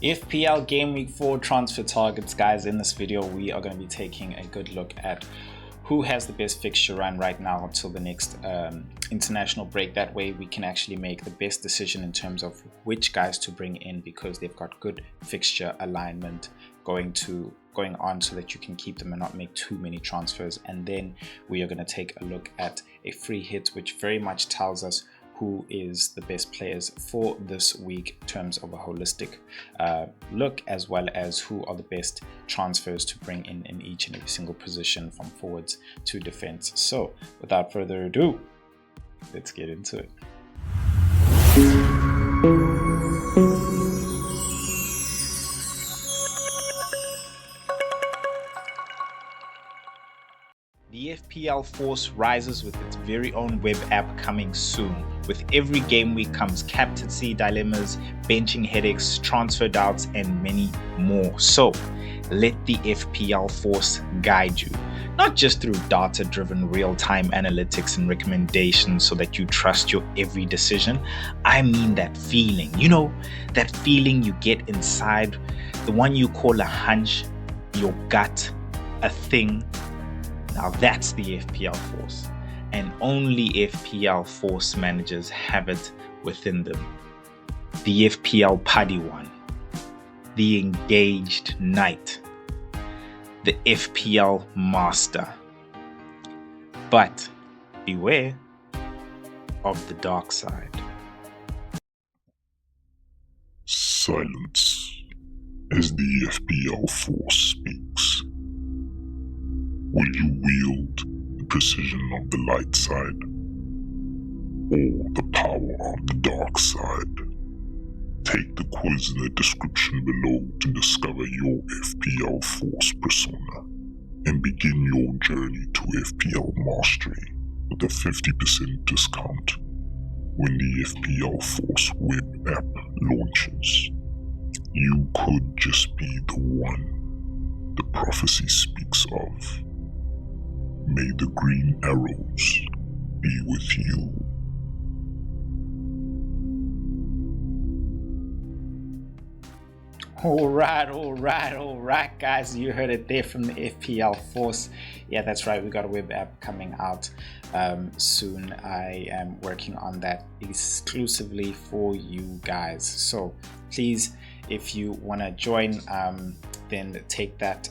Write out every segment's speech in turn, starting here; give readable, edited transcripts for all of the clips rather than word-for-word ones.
FPL Gameweek 4 transfer targets, guys. In this video we are going to be taking a good look at who has the best fixture run right now until the next international break. That way we can actually make the best decision in terms of which guys to bring in, because they've got good fixture alignment going on, so that you can keep them and not make too many transfers. And then we are going to take a look at a free hit, which very much tells us who is the best players for this week in terms of a holistic look, as well as who are the best transfers to bring in each and every single position from forwards to defense. So without further ado, let's get into it. The FPL Force rises with its very own web app coming soon. With every game week comes captaincy dilemmas, benching headaches, transfer doubts, and many more. So let the FPL Force guide you, not just through data-driven real-time analytics and recommendations so that you trust your every decision. I mean that feeling, that feeling you get inside, the one you call a hunch, your gut, a thing. Now that's the FPL Force, and only FPL Force managers have it within them. The FPL Padawan, the Engaged Knight, the FPL Master. But beware of the dark side. Silence as the FPL Force speaks. Will you wield the precision of the light side, or the power of the dark side? Take the quiz in the description below to discover your FPL Force persona, and begin your journey to FPL Mastery with a 50% discount when the FPL Force web app launches. You could just be the one the prophecy speaks of. May the green arrows be with you. All right, guys. You heard it there from the FPL Force. Yeah, that's right. We got a web app coming out soon. I am working on that exclusively for you guys. So please, if you want to join, then take that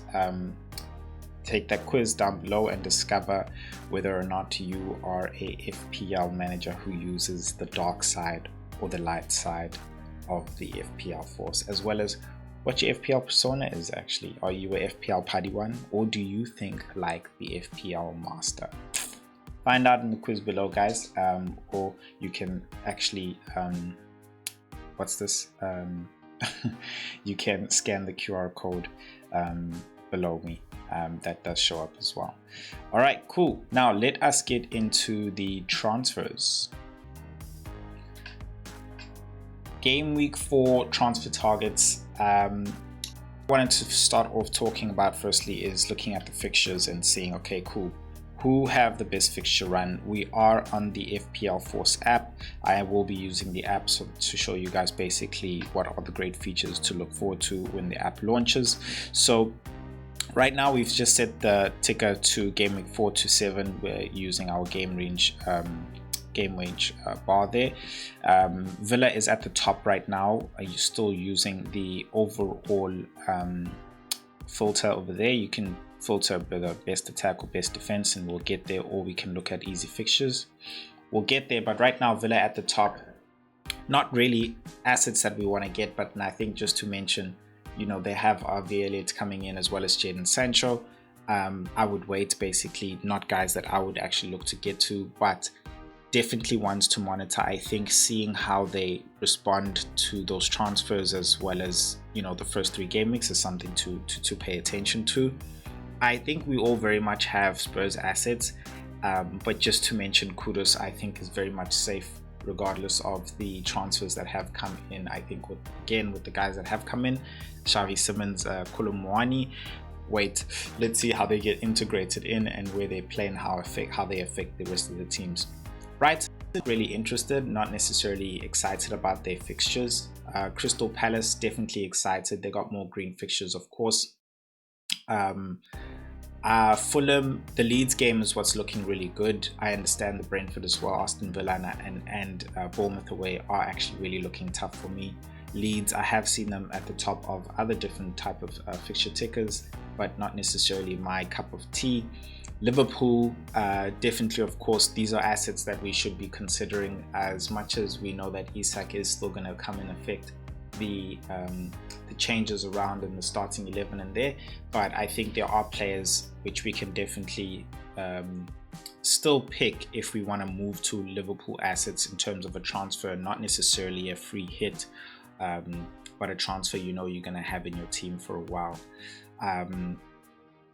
quiz down below and discover whether or not you are a FPL manager who uses the dark side or the light side of the FPL Force, as well as what your FPL persona is actually. Are you a FPL Padawan, or do you think like the FPL Master? Find out in the quiz below, guys, or you can actually you can scan the QR code below me. That does show up as well. All right, cool. Now let us get into the transfers. Game week 4 transfer targets. Wanted to start off talking about firstly is looking at the fixtures and seeing, okay, cool, who have the best fixture run. We are on the FPL Force app. I will be using the app to show you guys basically what are the great features to look forward to when the app launches. So right now we've just set the ticker to game week 4 to 7. We're using our game range bar there. Villa is at the top right now. Are you still using the overall filter over there? You can filter the best attack or best defense, and we'll get there, or we can look at easy fixtures. We'll get there, but right now Villa at the top. Not really assets that we want to get, but I think just to mention, they have our Elliott coming in as well as Jadon Sancho. I would wait, basically, not guys that I would actually look to get to, but definitely ones to monitor. I think seeing how they respond to those transfers, as well as the first 3 game weeks, is something to pay attention to. I think we all very much have Spurs assets, but just to mention, Kudus I think is very much safe regardless of the transfers that have come in. I think with the guys that have come in, Xavi Simons, Kulumwani, let's see how they get integrated in and where they play and how they affect the rest of the teams. Right, really interested, not necessarily excited about their fixtures. Crystal Palace, definitely excited. They got more green fixtures, of course. Fulham, the Leeds game is what's looking really good. I understand the Brentford as well, Aston Villa and Bournemouth away are actually really looking tough for me. Leeds, I have seen them at the top of other different type of fixture tickers, but not necessarily my cup of tea. Liverpool, definitely, of course, these are assets that we should be considering, as much as we know that Isak is still going to come and affect the changes around in the starting 11 and there, but I think there are players which we can definitely still pick if we want to move to Liverpool assets in terms of a transfer, not necessarily a free hit, but a transfer you're going to have in your team for a while.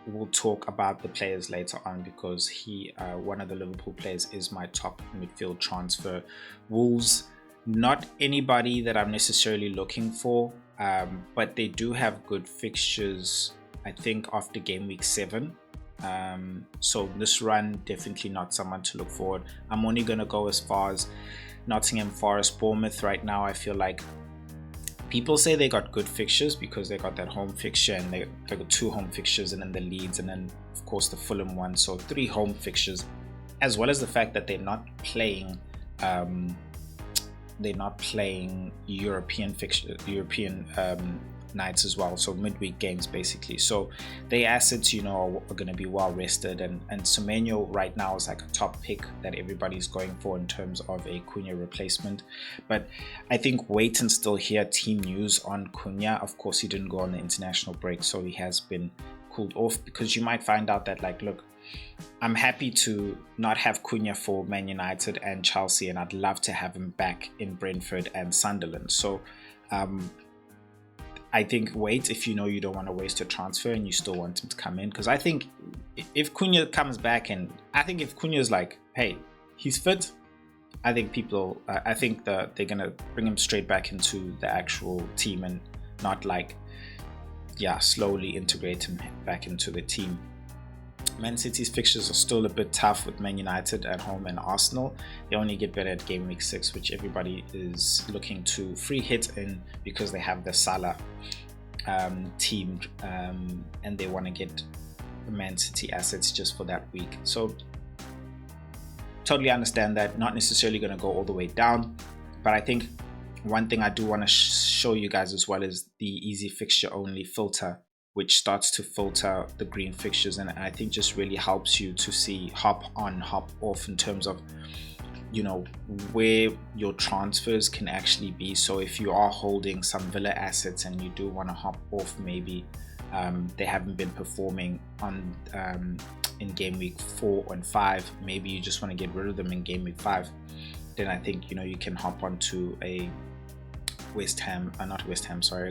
We'll talk about the players later on, because one of the Liverpool players is my top midfield transfer. Wolves, not anybody that I'm necessarily looking for, but they do have good fixtures, I think, after game week 7. So this run, definitely not someone to look forward. I'm only going to go as far as Nottingham Forest, Bournemouth. Right now, I feel like people say they got good fixtures because they got that home fixture, and they got 2 home fixtures, and then the Leeds, and then of course the Fulham one. So 3 home fixtures, as well as the fact that they're not playing European nights as well, so midweek games basically. So their assets, are going to be well rested, and Semenyo right now is like a top pick that everybody's going for in terms of a Cunha replacement. But I think wait and still hear team news on Cunha. Of course, he didn't go on the international break, so he has been cooled off, because you might find out that, like, look, I'm happy to not have Cunha for Man United and Chelsea, and I'd love to have him back in Brentford and Sunderland. So I think wait if you don't want to waste a transfer and you still want him to come in, because I think if Cunha comes back, and I think if Cunha is like, hey, he's fit, I think that they're gonna bring him straight back into the actual team, and not slowly integrate him back into the team. Man City's fixtures are still a bit tough with Man United at home and Arsenal. They only get better at game week 6, which everybody is looking to free hit in, because they have the Salah team, and they want to get Man City assets just for that week. So totally understand that. Not necessarily going to go all the way down, but I think one thing I do want to show you guys as well is the easy fixture only filter, which starts to filter the green fixtures, and I think just really helps you to see hop on, hop off in terms of where your transfers can actually be. So if you are holding some Villa assets and you do want to hop off, maybe they haven't been performing on in game week 4 and 5, maybe you just want to get rid of them in game week 5, then I think you can hop onto a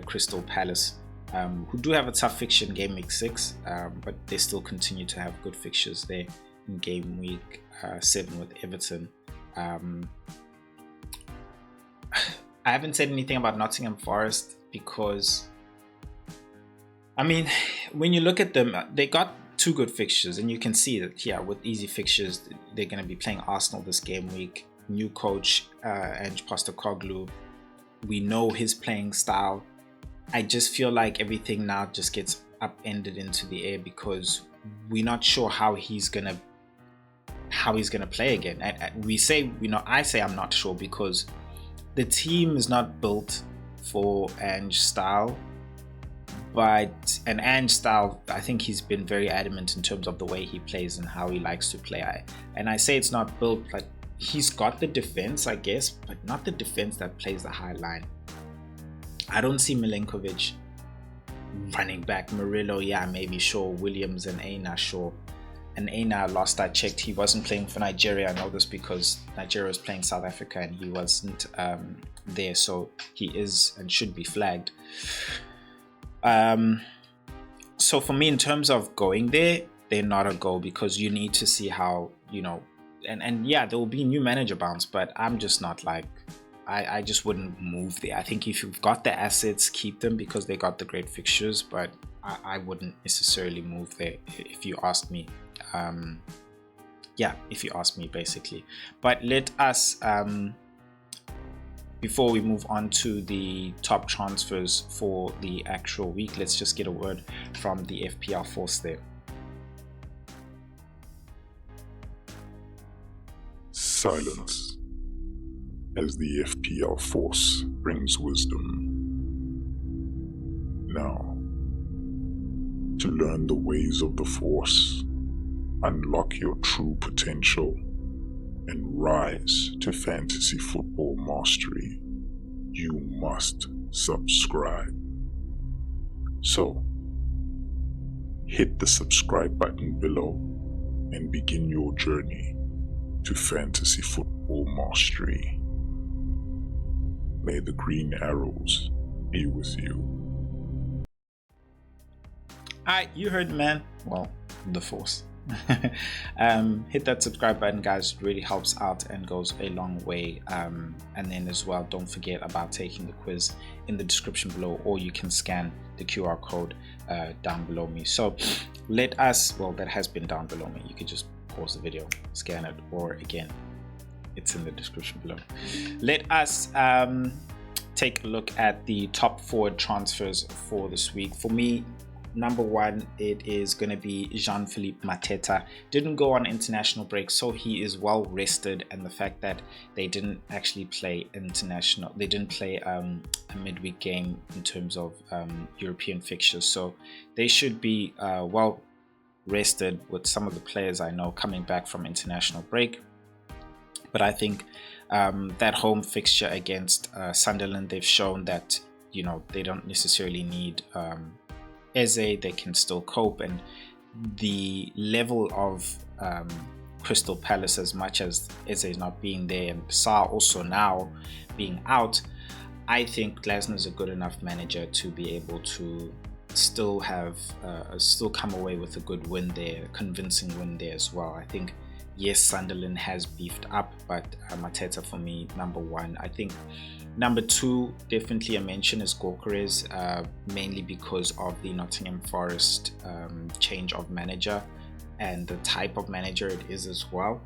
Crystal Palace, who do have a tough fixture in game week 6, but they still continue to have good fixtures there in game week 7 with Everton. I haven't said anything about Nottingham Forest, because when you look at them, they got 2 good fixtures, and you can see that with easy fixtures, they're going to be playing Arsenal this game week. New coach Ange Postecoglou, we know his playing style. I just feel like everything now just gets upended into the air, because we're not sure how he's gonna play again. I say I'm not sure, because the team is not built for Ange style. But an Ange style, I think he's been very adamant in terms of the way he plays and how he likes to play. I say it's not built, like, he's got the defense, I guess, but not the defense that plays the high line. I don't see Milinkovic running back. Murillo, maybe sure. Williams and Aina, sure. And Aina, last I checked, he wasn't playing for Nigeria. I know this because Nigeria was playing South Africa and he wasn't there, so he is and should be flagged. So for me, in terms of going there, they're not a go, because you need to see how, and there will be new manager bounce, but I'm just not like, I just wouldn't move there. I think if you've got the assets, keep them, because they got the great fixtures, but I wouldn't necessarily move there if you ask me. yeah, if you ask me, basically. But let us, before we move on to the top transfers for the actual week, let's just get a word from the FPL Force there. Silence, as the FPL Force brings wisdom. Now, to learn the ways of the Force, unlock your true potential, and rise to fantasy football mastery, you must subscribe. So, hit the subscribe button below and begin your journey to fantasy football mastery. May the green arrows be with you. Alright, you heard the man. Well, the Force. Hit that subscribe button, guys. It really helps out and goes a long way. And then as well, don't forget about taking the quiz in the description below, or you can scan the QR code down below me. So let us, well, that has been down below me. You could just pause the video, scan it, or again, it's in the description below. Let us take a look at the top forward transfers for this week. For me, number one, it is going to be Jean-Philippe Mateta. Didn't go on international break, so he is well rested, and the fact that they didn't actually play international, they didn't play a midweek game in terms of European fixtures, so they should be well rested with some of the players I know coming back from international break. But I think that home fixture against Sunderland, they've shown that, you know, they don't necessarily need Eze, they can still cope, and the level of Crystal Palace, as much as Eze not being there and Sarr also now being out, I think Glasner's a good enough manager to be able to still have still come away with a good win there, a convincing win there as well. I think, yes, Sunderland has beefed up, but Mateta for me, number one. I think number two, definitely a mention, is Gyökeres, mainly because of the Nottingham Forest change of manager and the type of manager it is as well.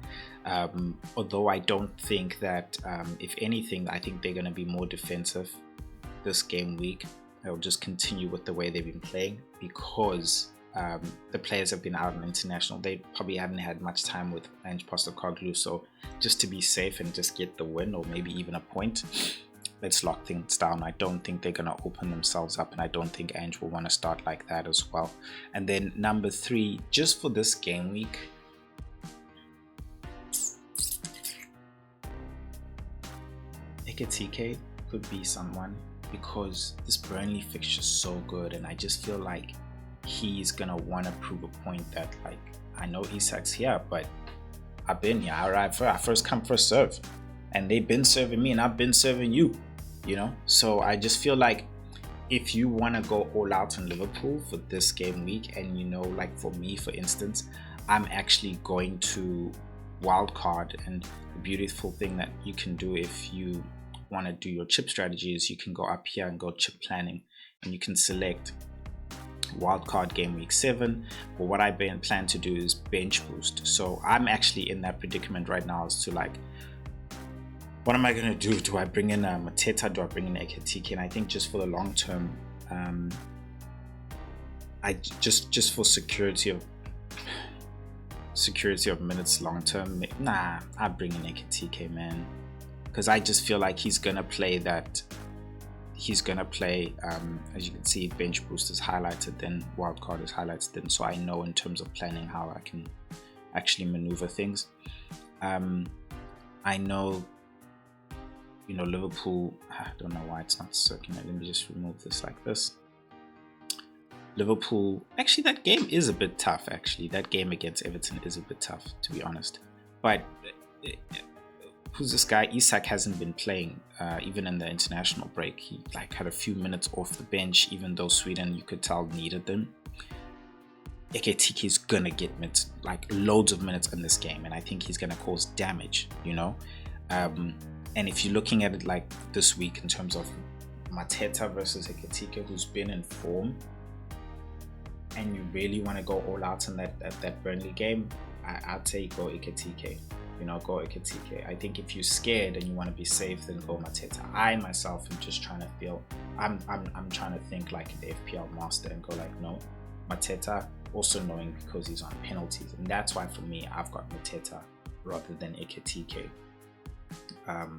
Although I don't think that, if anything, I think they're going to be more defensive this game week. They'll just continue with the way they've been playing, because the players have been out on international. They probably haven't had much time with Ange Postecoglou, so just to be safe and just get the win, or maybe even a point, let's lock things down. I don't think they're going to open themselves up, and I don't think Ange will want to start like that as well. And then number three, just for this game week, Ekitike could be someone, because this Burnley fixture is so good, and I just feel like he's gonna want to prove a point that, like, I know Isak's here, but I've been here. I arrived I first come, first serve, and they've been serving me and I've been serving you, you know. So I just feel like if you want to go all out on Liverpool for this game week, and you know, like for me, for instance, I'm actually going to wildcard, and the beautiful thing that you can do if you want to do your chip strategy is you can go up here and go chip planning, and you can select wildcard game week 7. But what I plan to do is bench boost. So I'm actually in that predicament right now as to, like, what am I going to do? Do I bring in a Mateta? Do I bring in a Ekitike? And I think just for the long term, I just for security of minutes long term, nah, I bring in Ekitike, man, because I just feel like he's gonna play that. He's gonna play, as you can see, bench boost is highlighted, then wildcard is highlighted, then, so I know in terms of planning how I can actually maneuver things. I know, you know, Liverpool, I don't know why it's not circular. Let me just remove this like this. Liverpool, actually that game is a bit tough. Actually, that game against Everton is a bit tough, to be honest. But who's this guy? Isak hasn't been playing, even in the international break. He like had a few minutes off the bench, even though Sweden, you could tell, needed them. Ekitike is gonna get minutes, like loads of minutes in this game, and I think he's gonna cause damage, you know. And if you're looking at it like this week in terms of Mateta versus Ekitike, who's been in form, and you really want to go all out in that Burnley game, I'd say go Ekitike. Go Ekitike. I think if you're scared and you want to be safe, then go Mateta. I myself am just trying to feel. I'm trying to think like an FPL master and go like, no, Mateta. Also knowing because he's on penalties, and that's why for me I've got Mateta rather than Ekitike.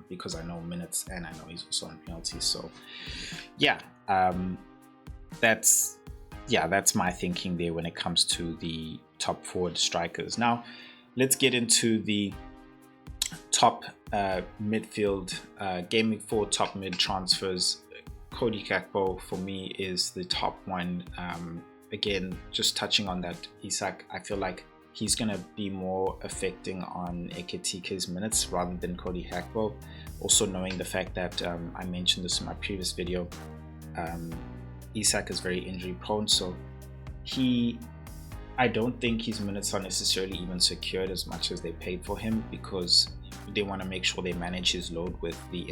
Because I know minutes and I know he's also on penalties. So yeah, that's my thinking there when it comes to the top forward strikers. Now let's get into the top midfield Gameweek 4 top mid transfers. Cody Gakpo for me is the top one. Again, just touching on that, Isak, I feel like he's going to be more affecting on Ekitike's minutes rather than Cody Gakpo. Also knowing the fact that I mentioned this in my previous video, Isak is very injury prone, so I don't think his minutes are necessarily even secured as much as they paid for him, because they want to make sure they manage his load with the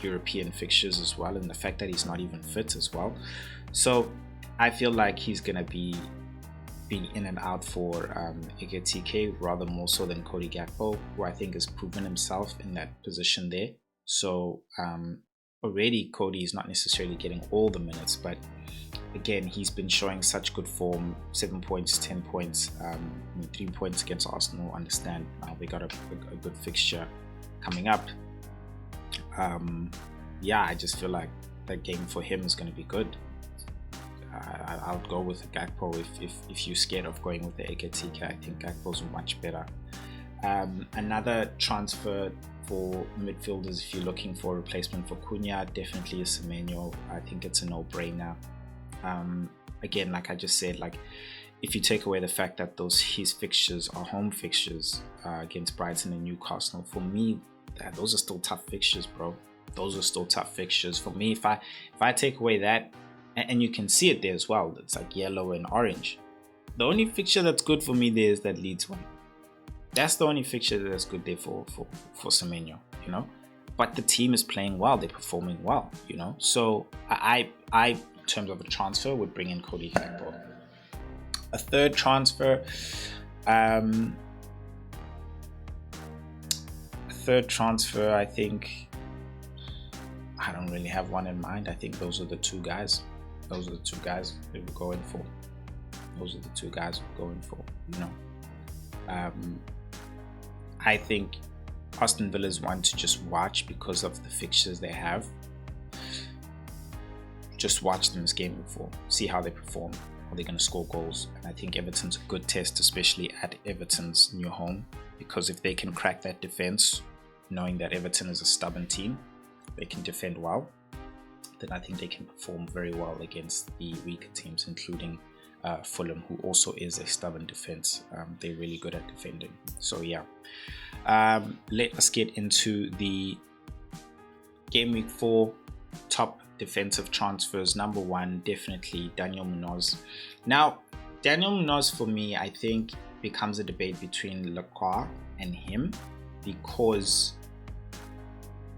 European fixtures as well, and the fact that he's not even fit as well. So I feel like he's going to be in and out for Ekitike rather more so than Cody Gakpo, who I think has proven himself in that position there. So already Cody is not necessarily getting all the minutes, but again, he's been showing such good form. 7 points, 10 points, 3 points against Arsenal. Understand now they got a good fixture coming up. I just feel like that game for him is going to be good. I'll go with Gakpo if you're scared of going with the Ekitike. I think Gakpo's much better. Another transfer for midfielders, if you're looking for a replacement for Cunha, definitely is Semenyo. I think it's a no-brainer. Again, like I just said, like if you take away the fact that his fixtures are home fixtures against Brighton and Newcastle, for me, those are still tough fixtures, bro. Those are still tough fixtures for me. If I take away that, and you can see it there as well, it's like yellow and orange. The only fixture that's good for me there is that Leeds one. That's the only fixture that's good there for Semenyo, But the team is playing well, they're performing well, So I in terms of a transfer, would bring in Cody Gakpo. A third transfer, I think I don't really have one in mind. I think those are the two guys. Those are the two guys we were going for. I think Aston Villa is one to just watch because of the fixtures they have. Just watch them this game before, see how they perform. Are they going to score goals? And I think Everton's a good test, especially at Everton's new home, because if they can crack that defense, knowing that Everton is a stubborn team, they can defend well, then I think they can perform very well against the weaker teams, including Fulham, who also is a stubborn defense. They're really good at defending. So yeah, let us get into the Gameweek 4 top defensive transfers. Number one, definitely Daniel Munoz. Now, Daniel Munoz for me, I think becomes a debate between Lacroix and him, because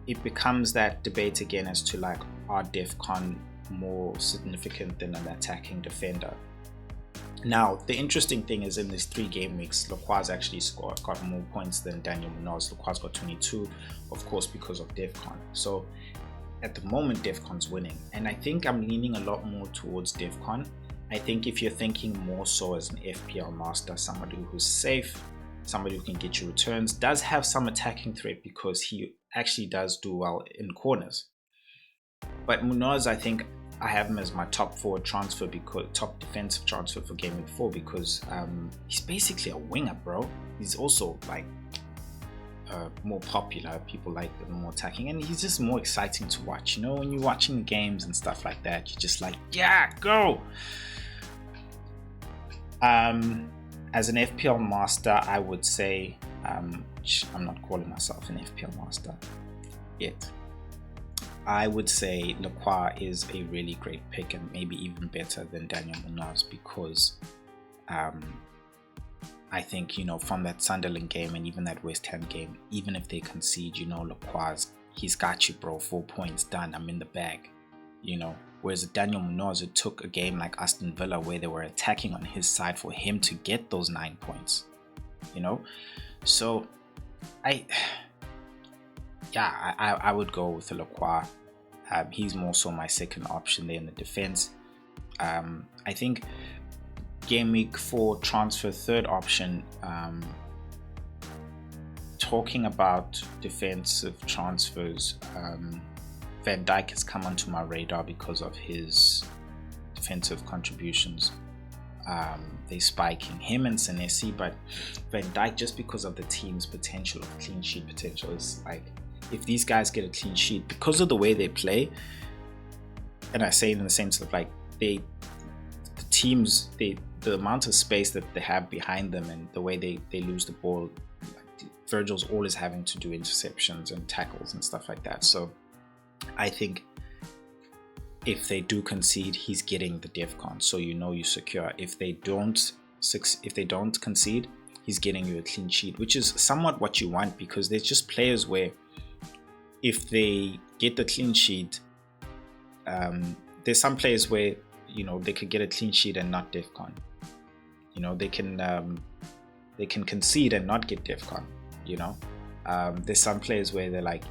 it becomes that debate again as to like, are DEFCON more significant than an attacking defender? Now, the interesting thing is in these 3 game weeks, Lacroix's actually got more points than Daniel Munoz. Lacroix's got 22, of course, because of DEFCON. So at the moment, DEFCON's winning. And I think I'm leaning a lot more towards DEFCON. I think if you're thinking more so as an FPL master, somebody who's safe, somebody who can get you returns, does have some attacking threat because he actually does do well in corners. But Munoz, I think I have him as my top forward transfer, because top defensive transfer for Gameweek 4, because he's basically a winger, bro. He's also like more popular. People like the more attacking, and he's just more exciting to watch. When you're watching the games and stuff like that, you're just like, yeah, go. As an FPL master, I would say, I'm not calling myself an FPL master yet. I would say Lacroix is a really great pick, and maybe even better than Daniel Munoz, because I think, from that Sunderland game and even that West Ham game, even if they concede, Lacroix, he's got you, bro. 4 points, done. I'm in the bag. Whereas Daniel Munoz, it took a game like Aston Villa where they were attacking on his side for him to get those 9 points, you know? So I would go with Lacroix. He's more so my second option there in the defense. I think game week 4 transfer third option, talking about defensive transfers, Van Dijk has come onto my radar because of his defensive contributions. They're spiking him and Senesi, but Van Dijk, just because of the team's potential of clean sheet potential, is like, if these guys get a clean sheet because of the way they play, and I say it in the sense of like the amount of space that they have behind them and the way they lose the ball, like Virgil's always having to do interceptions and tackles and stuff like that. So I think if they do concede, he's getting the DEFCON, so you're secure. If they don't concede, he's getting you a clean sheet, which is somewhat what you want, because there's just players where if they get the clean sheet, there's some players where they could get a clean sheet and not DEFCON. They can concede and not get DEFCON. There's some players where they're like,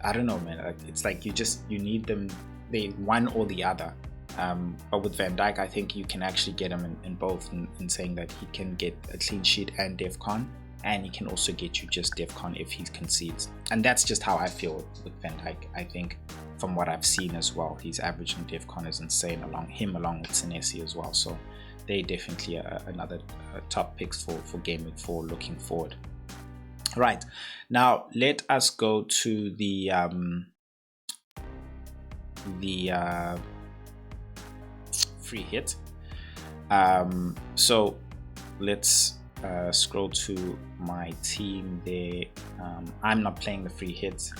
I don't know, man. It's like you need them. They one or the other. But with Van Dijk, I think you can actually get him in both, in saying that he can get a clean sheet and DEFCON, and he can also get you just DEFCON if he concedes. And that's just how I feel with Van Dijk. I think from what I've seen as well, his average in DEFCON is insane, along with Senesi as well. So they definitely another top picks for Game Week 4 looking forward. Right, now let us go to the free hit. So let's scroll to my team there. I'm not playing the free hits.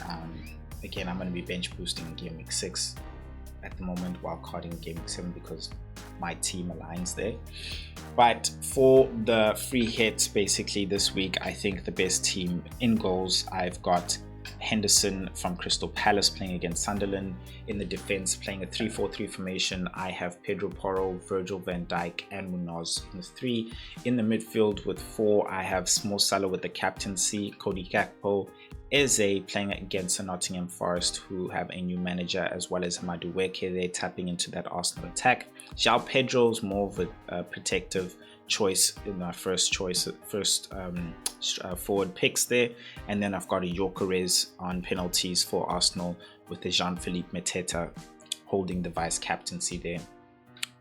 Again, I'm going to be bench boosting in Game Week 6 at the moment, while carding Game Week 7 because my team aligns there. But for the free hits, basically this week, I think the best team in goals, I've got Henderson from Crystal Palace playing against Sunderland. In the defense, playing a 3-4-3 formation, I have Pedro Porro, Virgil van Dijk and Munoz in the 3. In the midfield with 4, I have Mo Salah with the captaincy, Cody Gakpo, Eze playing against the Nottingham Forest, who have a new manager, as well as Hamadu Weke. They're tapping into that Arsenal attack. João Pedro's more of a protective choice in our first forward picks there. And then I've got a Gyökeres on penalties for Arsenal, with the Jean-Philippe Mateta holding the vice captaincy there.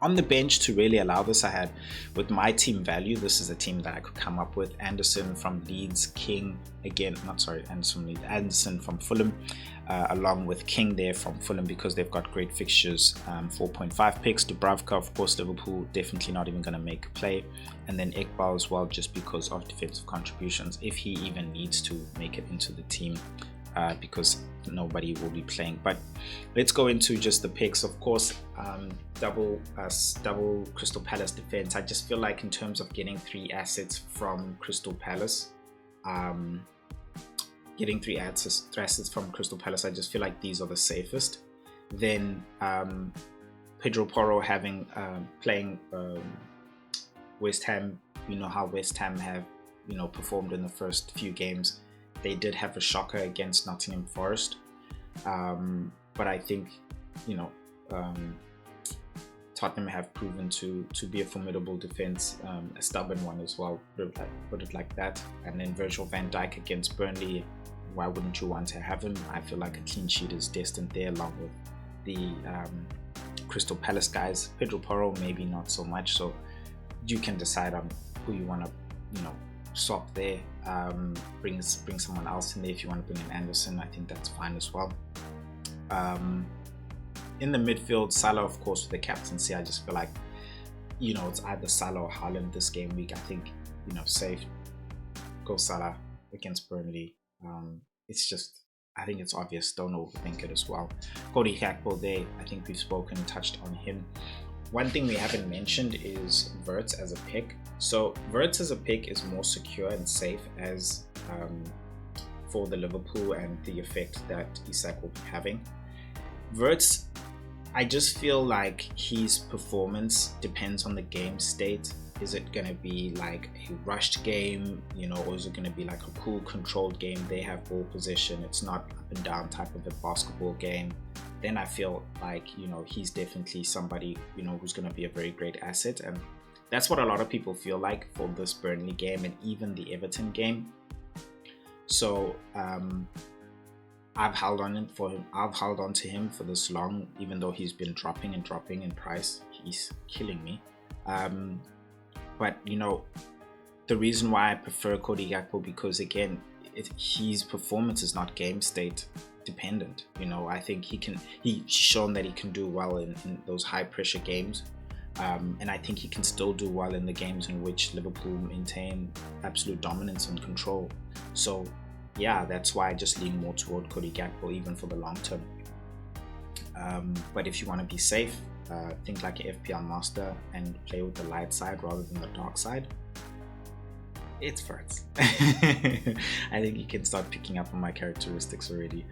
On the bench, to really allow this, I had, with my team value, this is a team that I could come up with: Anderson from Leeds, Anderson from Fulham, along with King there from Fulham, because they've got great fixtures. 4.5 picks. Dubravka, of course, Liverpool, definitely not even going to make a play. And then Ekbal as well, just because of defensive contributions, if he even needs to make it into the team, because nobody will be playing. But let's go into just the picks. Of course, double Crystal Palace defense. I just feel like in terms of getting 3 assets from Crystal Palace, I just feel like these are the safest. Then Pedro Porro playing West Ham. You know how West Ham have performed in the first few games. They did have a shocker against Nottingham Forest, but I think Tottenham have proven to be a formidable defense, a stubborn one as well, put it like that. And then Virgil van Dijk against Burnley, why wouldn't you want to have him? I feel like a clean sheet is destined there, along with the Crystal Palace guys. Pedro Porro maybe not so much, so you can decide on who you want to swap there. Bring someone else in there. If you want to bring in Anderson, I think that's fine as well. In the midfield, Salah, of course, with the captaincy. I just feel like it's either Salah or Haaland this game week. I think safe, go Salah against Burnley. I think it's obvious. Don't overthink it as well. Cody Gakpo there, I think we've touched on him. One thing we haven't mentioned is Wirtz as a pick. So Wirtz as a pick is more secure and safe as for the Liverpool and the effect that Isak will be having. Wirtz, I just feel like his performance depends on the game state. Is it going to be like a rushed game, you know, or is it going to be like a cool controlled game? They have ball possession, it's not up and down type of a basketball game. Then I feel like, you know, he's definitely somebody, you know, who's going to be a very great asset. And that's what a lot of people feel like for this Burnley game and even the Everton game. So I've held on to him for this long, even though he's been dropping in price. He's killing me. But you know, the reason why I prefer Cody Gakpo, because again, his performance is not game state dependent. You know, I think he's shown that he can do well in those high pressure games. And I think he can still do well in the games in which Liverpool maintain absolute dominance and control. So yeah, that's why I just lean more toward Cody Gakpo even for the long term. But if you want to be safe, think like an FPL master and play with the light side rather than the dark side. It's Furts. I think you can start picking up on my characteristics already.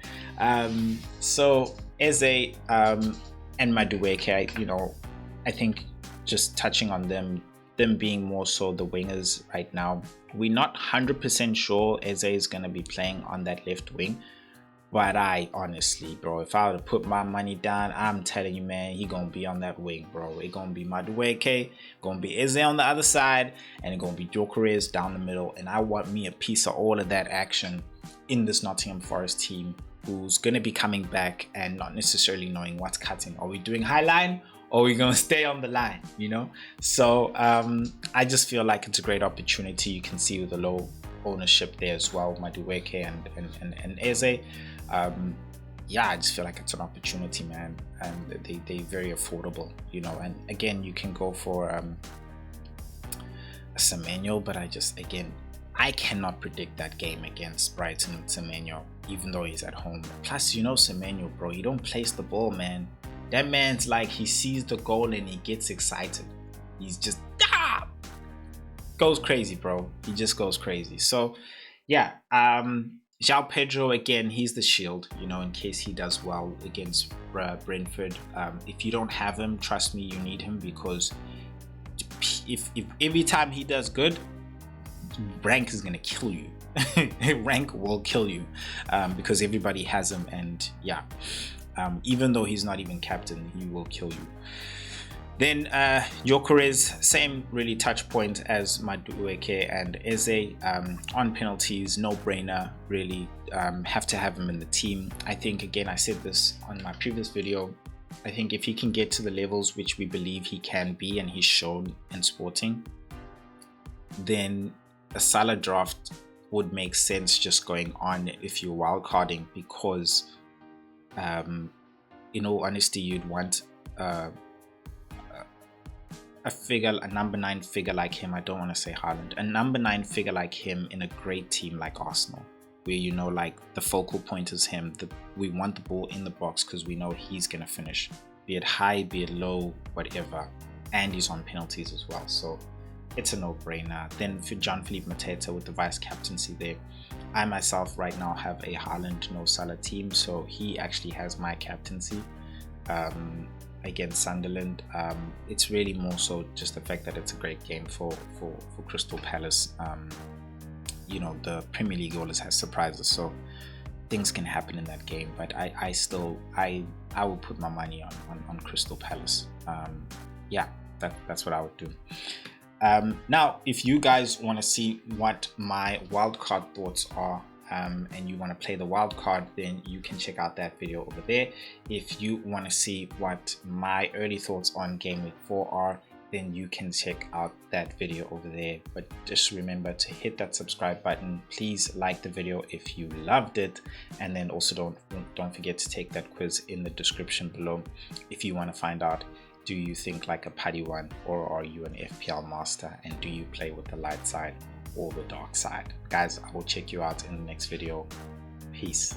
So Eze and Madueke, you know, I think just touching on them being more so the wingers right now. We're not 100% sure Eze is going to be playing on that left wing. But I honestly, bro, if I were to put my money down, I'm telling you, man, he gonna be on that wing, bro. It gonna be Madueke, gonna be Eze on the other side, and it gonna be Gyökeres down the middle. And I want me a piece of all of that action in this Nottingham Forest team, who's gonna be coming back and not necessarily knowing what's cutting. Are we doing high line, or are we gonna stay on the line? You know. So I just feel like it's a great opportunity. You can see with the low ownership there as well, Madueke and Eze. Yeah, I just feel like it's an opportunity, man, and they're very affordable, you know. And again, you can go for a Semenyo, but I cannot predict that game against Brighton with Semenyo, even though he's at home. Plus, you know, Semenyo, bro, you don't place the ball, man. That man's like, he sees the goal and he gets excited. He's just goes crazy, bro. He just goes crazy. So yeah, João Pedro, again, he's the shield, you know, in case he does well against Brentford. If you don't have him, trust me, you need him, because if every time he does good, rank is gonna kill you. Rank will kill you, because everybody has him. And yeah, even though he's not even captain, he will kill you. Then Gyökeres, same really touch point as Madueke and Eze. On penalties, no brainer, really. Have to have him in the team. I think, again, I said this on my previous video, I think if he can get to the levels which we believe he can be and he's shown in Sporting, then a Salah draft would make sense just going on if you're wildcarding, because in all honesty, you'd want a number 9 figure like him. I don't want to say Haaland. A number 9 figure like him in a great team like Arsenal, where, you know, like the focal point is him. We want the ball in the box because we know he's going to finish, be it high, be it low, whatever. And he's on penalties as well. So it's a no-brainer. Then for Jean-Philippe Mateta with the vice captaincy there. I myself right now have a Haaland no Salah team, so he actually has my captaincy. Against Sunderland. It's really more so just the fact that it's a great game for Crystal Palace. You know, the Premier League always has surprises, so things can happen in that game, but I will put my money on Crystal Palace. Yeah, that's what I would do. Now, if you guys want to see what my wildcard thoughts are, and you want to play the wild card, then you can check out that video over there. If you want to see what my early thoughts on Game Week 4 are, then you can check out that video over there. But just remember to hit that subscribe button. Please like the video if you loved it, and then also don't forget to take that quiz in the description below if you want to find out, do you think like a Paddy one, or are you an FPL master, and do you play with the light side or the dark side? Guys, I will check you out in the next video. Peace.